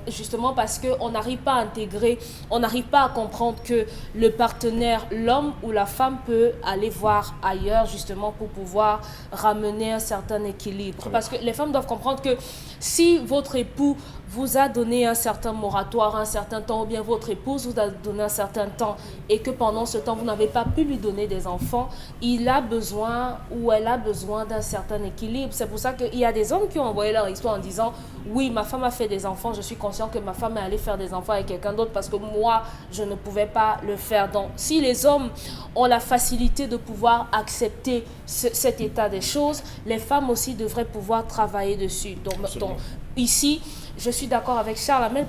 justement parce qu'on n'arrive pas à intégrer, on n'arrive pas à comprendre que le partenaire, l'homme ou la femme peut aller voir ailleurs justement pour pouvoir ramener un certain équilibre. Parce que les femmes doivent comprendre que si votre époux vous a donné un certain moratoire, un certain temps, ou bien votre épouse vous a donné un certain temps, et que pendant ce temps, vous n'avez pas pu lui donner des enfants, il a besoin ou elle a besoin d'un certain équilibre. C'est pour ça qu'il y a des hommes qui ont envoyé leur histoire en disant « Oui, ma femme a fait des enfants, je suis conscient que ma femme est allée faire des enfants avec quelqu'un d'autre parce que moi, je ne pouvais pas le faire. » Donc, si les hommes ont la facilité de pouvoir accepter cet état des choses, les femmes aussi devraient pouvoir travailler dessus. Donc ici, je suis d'accord avec Charles Amel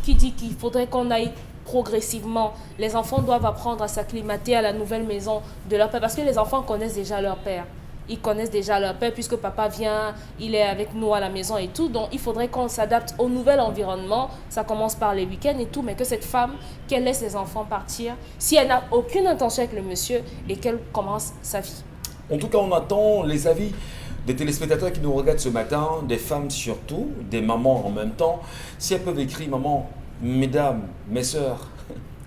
qui dit qu'il faudrait qu'on aille progressivement. Les enfants doivent apprendre à s'acclimater à la nouvelle maison de leur père parce que les enfants connaissent déjà leur père. Ils connaissent déjà leur père puisque papa vient, il est avec nous à la maison et tout. Donc, il faudrait qu'on s'adapte au nouvel environnement. Ça commence par les week-ends et tout, mais que cette femme, qu'elle laisse les enfants partir si elle n'a aucune intention avec le monsieur et qu'elle commence sa vie. En tout cas, on attend les avis des téléspectateurs qui nous regardent ce matin, des femmes surtout, des mamans en même temps. Si elles peuvent écrire, maman, mesdames, mes sœurs,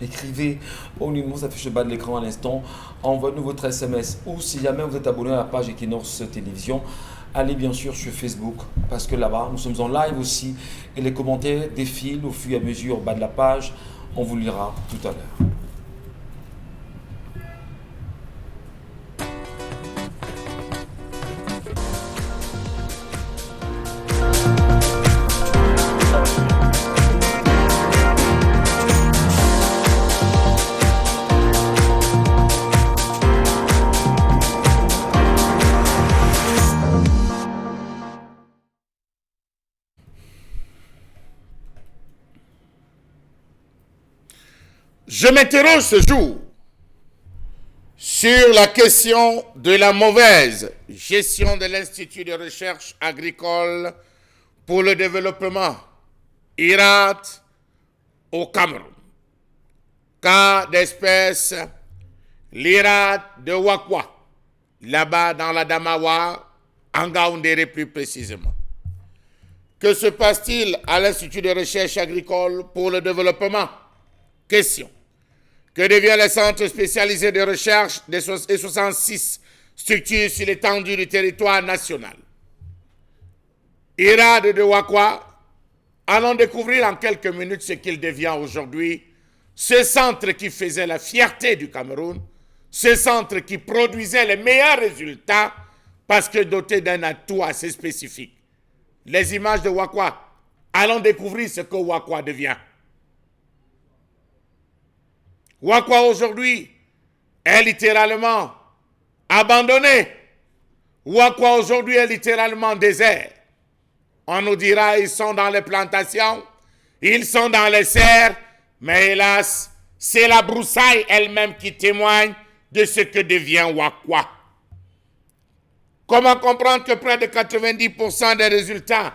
écrivez au numéro qui s'affiche au bas de l'écran à l'instant. Envoyez-nous votre SMS. Ou si jamais vous êtes abonné à la page Equinox Télévision, allez bien sûr sur Facebook, parce que là-bas, nous sommes en live aussi. Et les commentaires défilent au fur et à mesure au bas de la page. On vous lira tout à l'heure. Je m'interroge ce jour sur la question de la mauvaise gestion de l'Institut de recherche agricole pour le développement, IRAD, au Cameroun. Cas d'espèce, l'IRAD de Wakwa, là-bas dans la Damawa, en Gaoundéré plus précisément. Que se passe-t-il à l'Institut de recherche agricole pour le développement? Question. Que devient le centre spécialisé de recherche des 66 structures sur l'étendue du territoire national? IRAD de Wakwa, allons découvrir en quelques minutes ce qu'il devient aujourd'hui. Ce centre qui faisait la fierté du Cameroun, ce centre qui produisait les meilleurs résultats parce que doté d'un atout assez spécifique. Les images de Wakwa, allons découvrir ce que Wakwa devient. Wakwa aujourd'hui est littéralement abandonné. Wakwa aujourd'hui est littéralement désert. On nous dira ils sont dans les plantations, ils sont dans les serres, mais hélas, c'est la broussaille elle-même qui témoigne de ce que devient Wakwa. Comment comprendre que près de 90% des résultats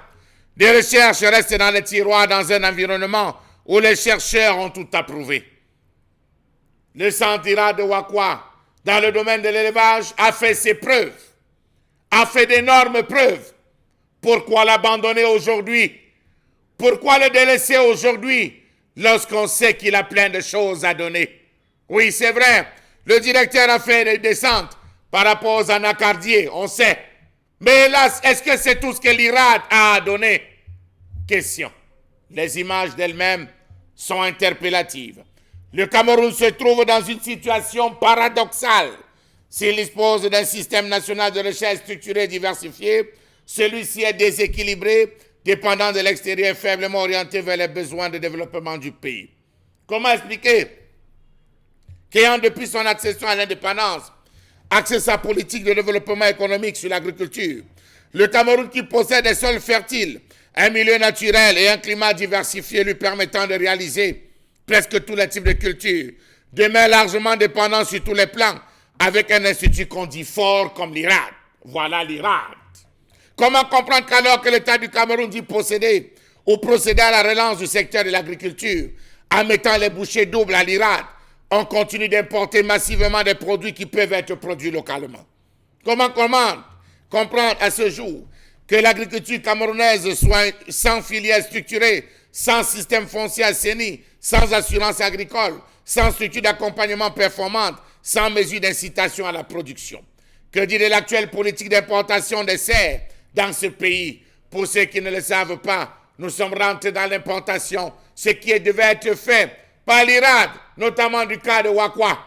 des recherches restent dans les tiroirs dans un environnement où les chercheurs ont tout approuvé? Le centre IRAD de Wakwa, dans le domaine de l'élevage, a fait ses preuves, a fait d'énormes preuves. Pourquoi l'abandonner aujourd'hui? Pourquoi le délaisser aujourd'hui lorsqu'on sait qu'il a plein de choses à donner? Oui, c'est vrai, le directeur a fait des descentes par rapport aux anacardiers, on sait. Mais hélas, est-ce que c'est tout ce que l'IRAD a à donner? Question. Les images d'elles-mêmes sont interpellatives. Le Cameroun se trouve dans une situation paradoxale. S'il dispose d'un système national de recherche structuré et diversifié, celui-ci est déséquilibré, dépendant de l'extérieur, faiblement orienté vers les besoins de développement du pays. Comment expliquer qu'ayant depuis son accession à l'indépendance, axé sa politique de développement économique sur l'agriculture, le Cameroun qui possède des sols fertiles, un milieu naturel et un climat diversifié lui permettant de réaliser presque tous les types de cultures, demeure largement dépendant sur tous les plans, avec un institut qu'on dit fort comme l'IRAD. Voilà l'IRAD. Comment comprendre qu'alors que l'État du Cameroun dit posséder ou procéder à la relance du secteur de l'agriculture, en mettant les bouchées doubles à l'IRAD, on continue d'importer massivement des produits qui peuvent être produits localement? Comment comprendre à ce jour que l'agriculture camerounaise soit sans filière structurée, sans système foncier assaini, sans assurance agricole, sans structure d'accompagnement performante, sans mesure d'incitation à la production? Que dire de l'actuelle politique d'importation des serres dans ce pays? Pour ceux qui ne le savent pas, nous sommes rentrés dans l'importation, ce qui devait être fait par l'IRAD, notamment du cas de Wakwa.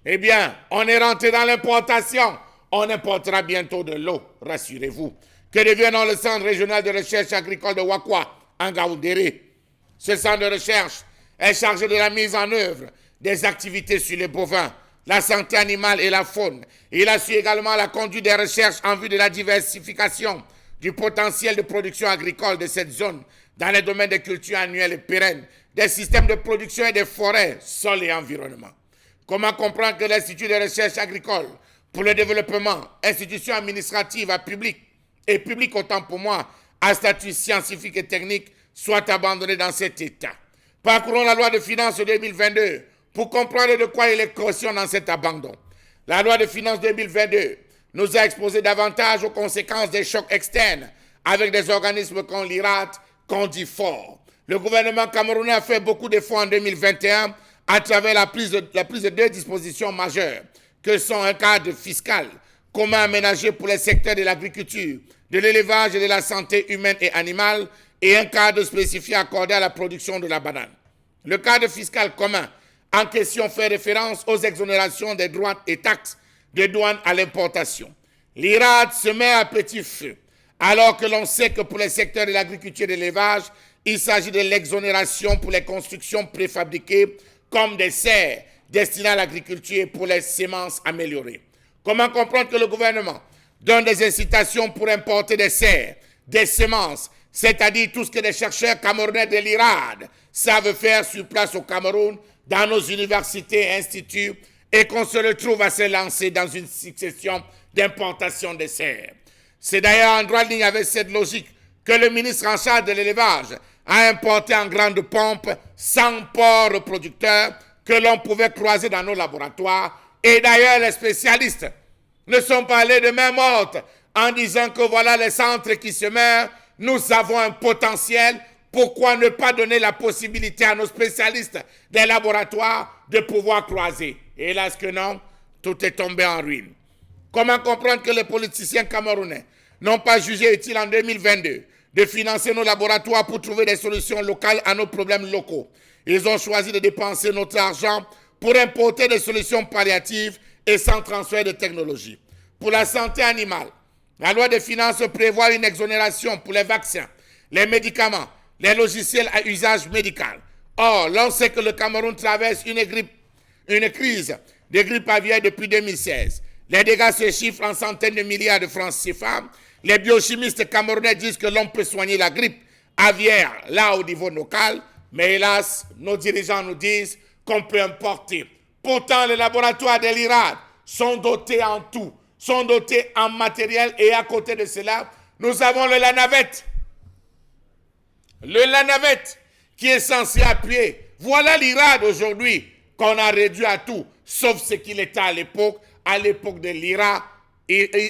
Eh bien, on est rentré dans l'importation. On importera bientôt de l'eau, rassurez-vous. Que deviendra le Centre régional de recherche agricole de Wakwa, en Gaoundéré? Ce centre de recherche est chargé de la mise en œuvre des activités sur les bovins, la santé animale et la faune. Il assure également la conduite des recherches en vue de la diversification du potentiel de production agricole de cette zone dans les domaines des cultures annuelles et pérennes, des systèmes de production et des forêts, sol et environnement. Comment comprendre que l'Institut de recherche agricole pour le développement, institution administrative à public, et public autant pour moi, à statut scientifique et technique, soit abandonné dans cet état? Parcourons la loi de finances 2022 pour comprendre de quoi il est question dans cet abandon. La loi de finances 2022 nous a exposé davantage aux conséquences des chocs externes avec des organismes comme l'IRAD qu'on dit fort. Le gouvernement camerounais a fait beaucoup d'efforts en 2021 à travers la prise de deux dispositions majeures, que sont un cadre fiscal commun aménagé pour les secteurs de l'agriculture, de l'élevage et de la santé humaine et animale, et un cadre spécifique accordé à la production de la banane. Le cadre fiscal commun en question fait référence aux exonérations des droits et taxes de douane à l'importation. L'IRAD se met à petit feu, alors que l'on sait que pour les secteurs de l'agriculture et de l'élevage, il s'agit de l'exonération pour les constructions préfabriquées comme des serres destinées à l'agriculture et pour les semences améliorées. Comment comprendre que le gouvernement donne des incitations pour importer des serres, des semences, c'est-à-dire tout ce que les chercheurs camerounais de l'IRAD savent faire sur place au Cameroun, dans nos universités et instituts, et qu'on se retrouve à se lancer dans une succession d'importations de serres. C'est d'ailleurs en droite ligne avec cette logique que le ministre en charge de l'élevage a importé en grande pompe 100 porcs reproducteurs que l'on pouvait croiser dans nos laboratoires. Et d'ailleurs, les spécialistes ne sont pas allés de même ordre en disant que voilà les centres qui se meurent, nous avons un potentiel, pourquoi ne pas donner la possibilité à nos spécialistes des laboratoires de pouvoir croiser? Hélas que non, tout est tombé en ruine. Comment comprendre que les politiciens camerounais n'ont pas jugé utile en 2022 de financer nos laboratoires pour trouver des solutions locales à nos problèmes locaux? Ils ont choisi de dépenser notre argent pour importer des solutions palliatives et sans transfert de technologie. Pour la santé animale, la loi des finances prévoit une exonération pour les vaccins, les médicaments, les logiciels à usage médical. Or, l'on sait que le Cameroun traverse une crise de grippe aviaire depuis 2016. Les dégâts se chiffrent en centaines de milliards de francs CFA. Les biochimistes camerounais disent que l'on peut soigner la grippe aviaire là au niveau local, mais hélas, nos dirigeants nous disent qu'on peut importer. Pourtant, les laboratoires de l'IRAD sont dotés en tout, sont dotés en matériel, et à côté de cela, nous avons le LANAVET. Le LANAVET qui est censé appuyer. Voilà l'IRAD aujourd'hui qu'on a réduit à tout, sauf ce qu'il était à l'époque de l'IRA,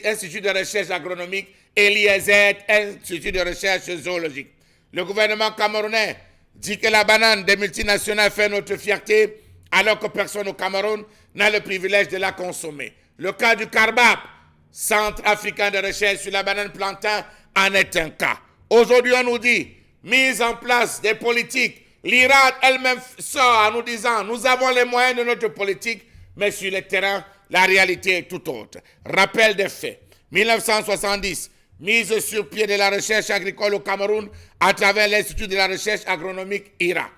Institut de recherche agronomique, et l'IEZ, Institut de recherche zoologique. Le gouvernement camerounais dit que la banane des multinationales fait notre fierté, alors que personne au Cameroun n'a le privilège de la consommer. Le cas du CARBAP, Centre africain de recherche sur la banane plantain, en est un cas. Aujourd'hui, on nous dit, mise en place des politiques. L'IRAD elle-même sort en nous disant, nous avons les moyens de notre politique, mais sur le terrain, la réalité est tout autre. Rappel des faits. 1970, mise sur pied de la recherche agricole au Cameroun à travers l'Institut de la recherche agronomique IRA.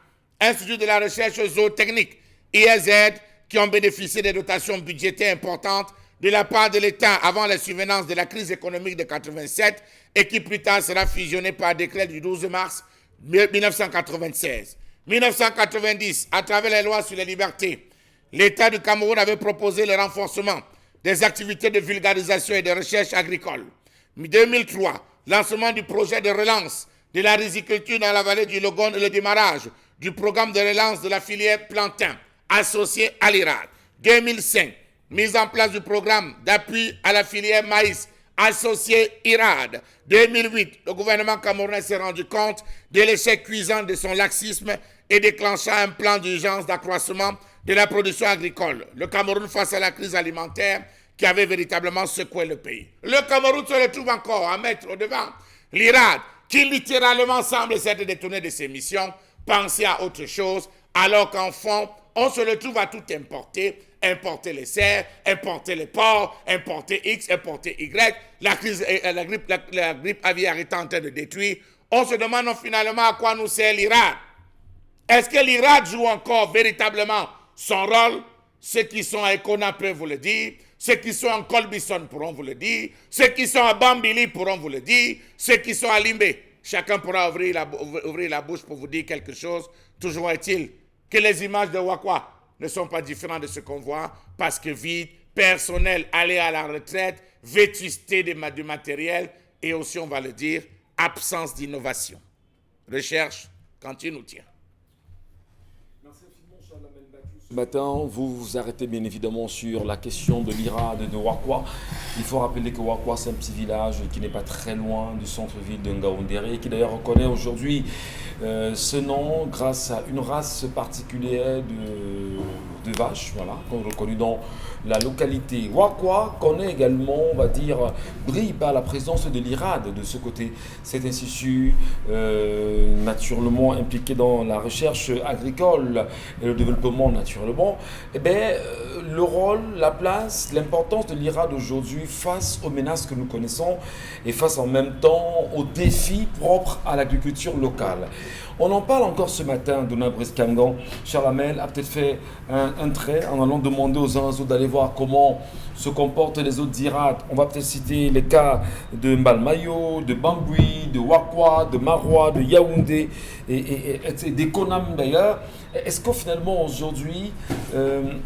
Institut de la recherche zootechnique, IEZ, qui ont bénéficié des dotations budgétaires importantes de la part de l'État avant la survenance de la crise économique de 87 et qui plus tard sera fusionné par décret du 12 mars 1996. 1990, à travers les lois sur les libertés, l'État du Cameroun avait proposé le renforcement des activités de vulgarisation et de recherche agricole. 2003, lancement du projet de relance de la riziculture dans la vallée du Logone et le démarrage du programme de relance de la filière plantain associé à l'IRAD. 2005, mise en place du programme d'appui à la filière maïs associé IRAD. 2008, le gouvernement camerounais s'est rendu compte de l'échec cuisant de son laxisme et déclencha un plan d'urgence d'accroissement de la production agricole. Le Cameroun face à la crise alimentaire qui avait véritablement secoué le pays. Le Cameroun se retrouve encore à mettre au devant l'IRAD, qui littéralement semble s'être détourné de ses missions, penser à autre chose, alors qu'en fond, on se retrouve à tout importer, importer les serres, importer les porcs, importer X, importer Y. La grippe aviaire est en train de détruire. On se demande finalement à quoi nous sert l'IRAD. Est-ce que l'IRAD joue encore véritablement son rôle? Ceux qui sont à Econa peuvent vous le dire. Ceux qui sont en Colbison pourront vous le dire. Ceux qui sont à Bambili pourront vous le dire. Ceux qui sont à Limbé, chacun pourra ouvrir la bouche pour vous dire quelque chose. Toujours est-il que les images de Wakwa ne sont pas différentes de ce qu'on voit, parce que vide, personnel, aller à la retraite, vétusté du matériel, et aussi, on va le dire, absence d'innovation. Recherche, quand il nous tient. Merci infiniment, Charles Lamel Bacchus. Ce matin, vous vous arrêtez bien évidemment sur la question de l'IRAD de Wakwa. Il faut rappeler que Wakwa, c'est un petit village qui n'est pas très loin du centre-ville de Ngaoundéré, qui d'ailleurs reconnaît aujourd'hui ce nom grâce à une race particulière de vaches, voilà, qu'on reconnaît dans la localité. Wakwa connaît également, on va dire, brille par la présence de l'IRAD de ce côté. Cet institut naturellement impliqué dans la recherche agricole et le développement naturellement, eh bien, le rôle, la place, l'importance de l'IRAD aujourd'hui face aux menaces que nous connaissons et face en même temps aux défis propres à l'agriculture locale. On en parle encore ce matin, Dona Brice-Kangan. Charlamel a peut-être fait un trait en allant demander aux uns aux autres d'aller voir comment se comportent les autres IRAD. On va peut-être citer les cas de Mbalmayo, de Bambui, de Wakwa, de Marois, de Yaoundé et des Konam d'ailleurs. Est-ce que finalement aujourd'hui,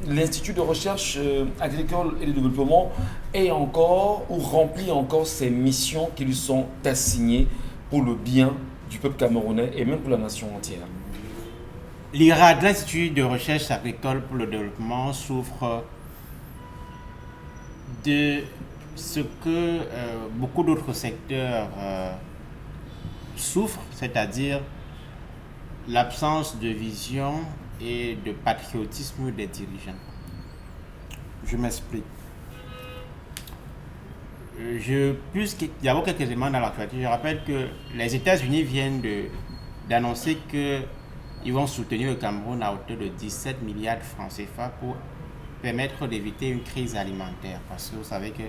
l'Institut de recherche agricole et de développement est encore ou remplit encore ses missions qui lui sont assignées pour le bien du peuple camerounais et même pour la nation entière? L'IRAD, l'Institut de recherche agricole pour le développement, souffre de ce que beaucoup d'autres secteurs souffrent, c'est-à-dire l'absence de vision et de patriotisme des dirigeants. Je m'explique. Puisqu'il y a quelques éléments dans l'actualité, je rappelle que les États-Unis viennent d'annoncer qu'ils vont soutenir le Cameroun à hauteur de 17 milliards de francs CFA pour permettre d'éviter une crise alimentaire. Parce que vous savez que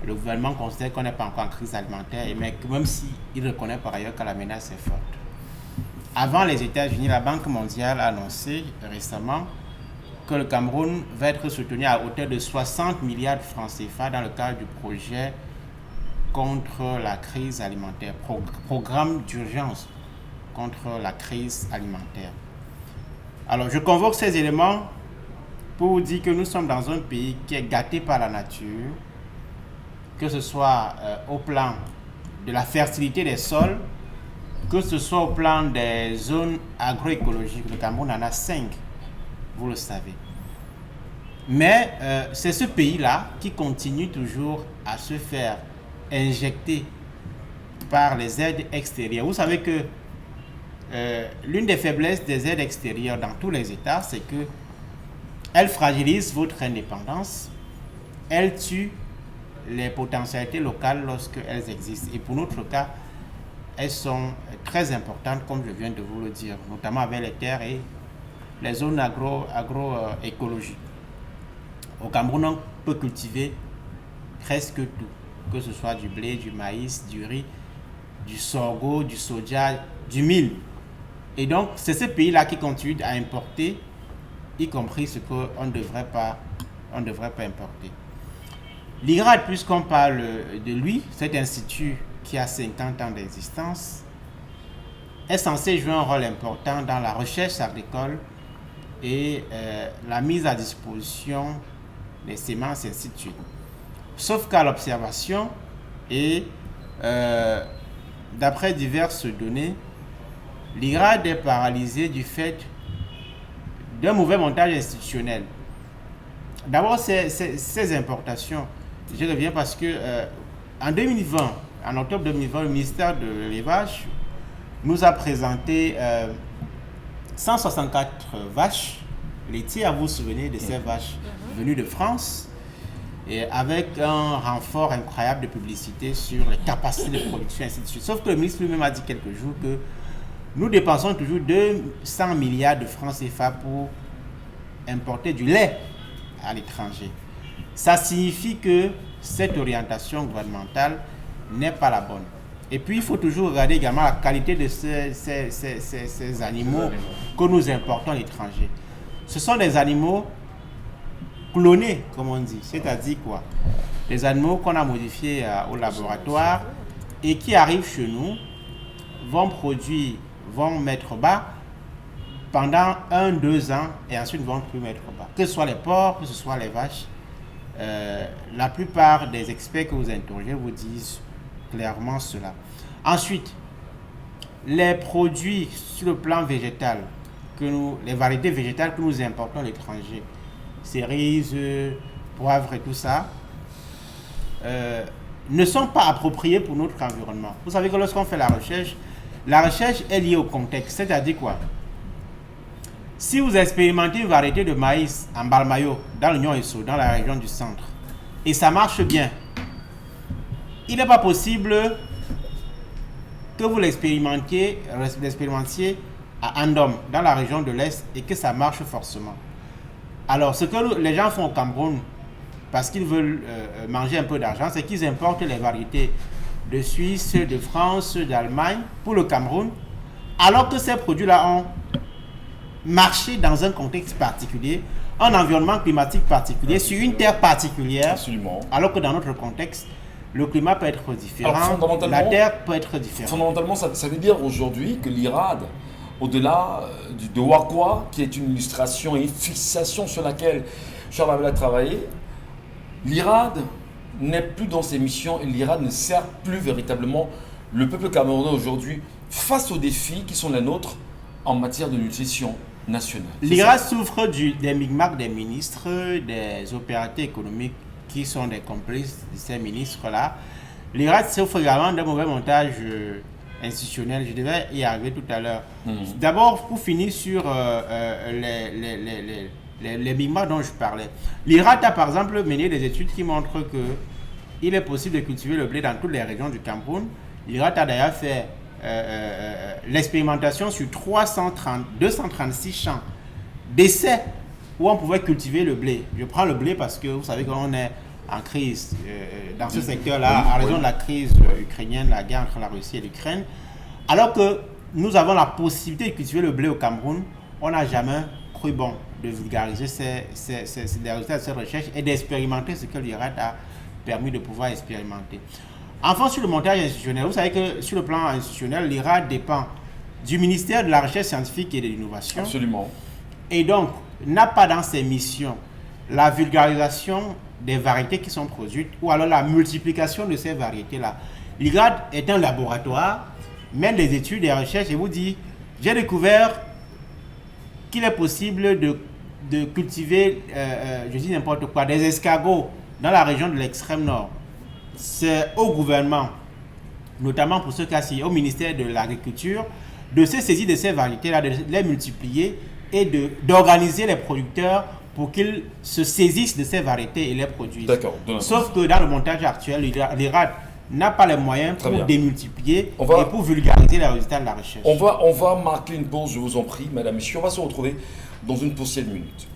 le gouvernement considère qu'on n'est pas encore en crise alimentaire, mais même s'il reconnaît par ailleurs que la menace est forte. Avant les États-Unis, la Banque mondiale a annoncé récemment que le Cameroun va être soutenu à hauteur de 60 milliards de francs CFA dans le cadre du projet contre la crise alimentaire, programme d'urgence contre la crise alimentaire. Alors, je convoque ces éléments pour vous dire que nous sommes dans un pays qui est gâté par la nature, que ce soit au plan de la fertilité des sols, que ce soit au plan des zones agroécologiques. Le Cameroun en a 5. Vous le savez. Mais c'est ce pays-là qui continue toujours à se faire injecter par les aides extérieures. Vous savez que l'une des faiblesses des aides extérieures dans tous les États, c'est que elles fragilisent votre indépendance, elles tuent les potentialités locales lorsqu'elles existent. Et pour notre cas, elles sont très importantes, comme je viens de vous le dire, notamment avec les terres et les zones agroécologiques. Au Cameroun, on peut cultiver presque tout, que ce soit du blé, du maïs, du riz, du sorgho, du soja, du mil. Et donc, c'est ce pays-là qui continue à importer, y compris ce qu'on ne devrait pas importer. L'IRAD, puisqu'on parle de lui, cet institut qui a 50 ans d'existence, est censé jouer un rôle important dans la recherche agricole et la mise à disposition des semences, et ainsi de suite. Sauf qu'à l'observation et d'après diverses données, l'IRAD est paralysé du fait d'un mauvais montage institutionnel. D'abord, ces importations, je reviens parce que en 2020, en octobre 2020, le ministère de l'élevage nous a présenté 164 vaches laitières. Vous vous souvenez de ces vaches venues de France, et avec un renfort incroyable de publicité sur les capacités de production, ainsi de suite. Sauf que le ministre lui-même a dit quelques jours que nous dépensons toujours 200 milliards de francs CFA pour importer du lait à l'étranger. Ça signifie que cette orientation gouvernementale n'est pas la bonne. Et puis, il faut toujours regarder également la qualité de ces animaux que nous importons à l'étranger. Ce sont des animaux clonés, comme on dit. C'est-à-dire quoi? Des animaux qu'on a modifiés au laboratoire et qui arrivent chez nous, vont mettre bas pendant 1-2 ans et ensuite vont plus mettre bas. Que ce soit les porcs, que ce soit les vaches, la plupart des experts que vous interrogez vous disent clairement cela. Ensuite, les produits sur le plan végétal, les variétés végétales que nous importons à l'étranger, cerises, poivres et tout ça, ne sont pas appropriées pour notre environnement. Vous savez que lorsqu'on fait la recherche est liée au contexte. C'est-à-dire quoi? Si vous expérimentez une variété de maïs en Balmayo, dans l'Union Esso, dans la région du centre, et ça marche bien, il n'est pas possible que vous l'expérimentiez à Andom, dans la région de l'Est, et que ça marche forcément. Alors, ce que les gens font au Cameroun, parce qu'ils veulent manger un peu d'argent, c'est qu'ils importent les variétés de Suisse, de France, d'Allemagne pour le Cameroun, alors que ces produits-là ont marché dans un contexte particulier, un environnement climatique particulier, sur une terre particulière. Absolument. Alors que dans notre contexte, le climat peut être différent, Alors, la terre peut être différente. Fondamentalement, ça veut dire aujourd'hui que l'IRAD, au-delà de Wakwa, qui est une illustration et une fixation sur laquelle Charles Abel a travaillé, l'IRAD n'est plus dans ses missions et l'IRAD ne sert plus véritablement le peuple camerounais aujourd'hui face aux défis qui sont les nôtres en matière de nutrition nationale. L'IRAD souffre des micmacs des ministres, des opérateurs économiques qui sont des complices de ces ministres-là. L'IRAD souffre également d'un mauvais montage institutionnel. Je devais y arriver tout à l'heure. D'abord, pour finir sur les micmacs dont je parlais. L'IRAD a par exemple mené des études qui montrent que il est possible de cultiver le blé dans toutes les régions du Cameroun. L'IRAD a d'ailleurs fait l'expérimentation sur 236 champs d'essais où on pouvait cultiver le blé. Je prends le blé parce que vous savez qu'on est en crise dans ce secteur-là, à raison de la crise ukrainienne, la guerre entre la Russie et l'Ukraine. Alors que nous avons la possibilité de cultiver le blé au Cameroun, on n'a jamais cru bon de vulgariser les résultats de ces recherches et d'expérimenter ce que l'IRAD a permis de pouvoir expérimenter. Enfin, sur le montage institutionnel, vous savez que sur le plan institutionnel, l'IRAD dépend du ministère de la Recherche scientifique et de l'Innovation. Absolument. Et donc, n'a pas dans ses missions la vulgarisation des variétés qui sont produites ou alors la multiplication de ces variétés-là. L'IRAD est un laboratoire, mène des études, des recherches et vous dit, j'ai découvert qu'il est possible de cultiver, je dis n'importe quoi, des escargots dans la région de l'extrême nord. C'est au gouvernement, notamment pour ce cas-ci, au ministère de l'Agriculture, de se saisir de ces variétés-là, de les multiplier et d'organiser les producteurs pour qu'ils se saisissent de ces variétés et les produisent. D'accord. Sauf que dans le montage actuel, l'IRAD n'a pas les moyens pour démultiplier et pour vulgariser les résultats de la recherche. On va marquer une pause, je vous en prie, madame, monsieur. On va se retrouver dans une prochaine minute.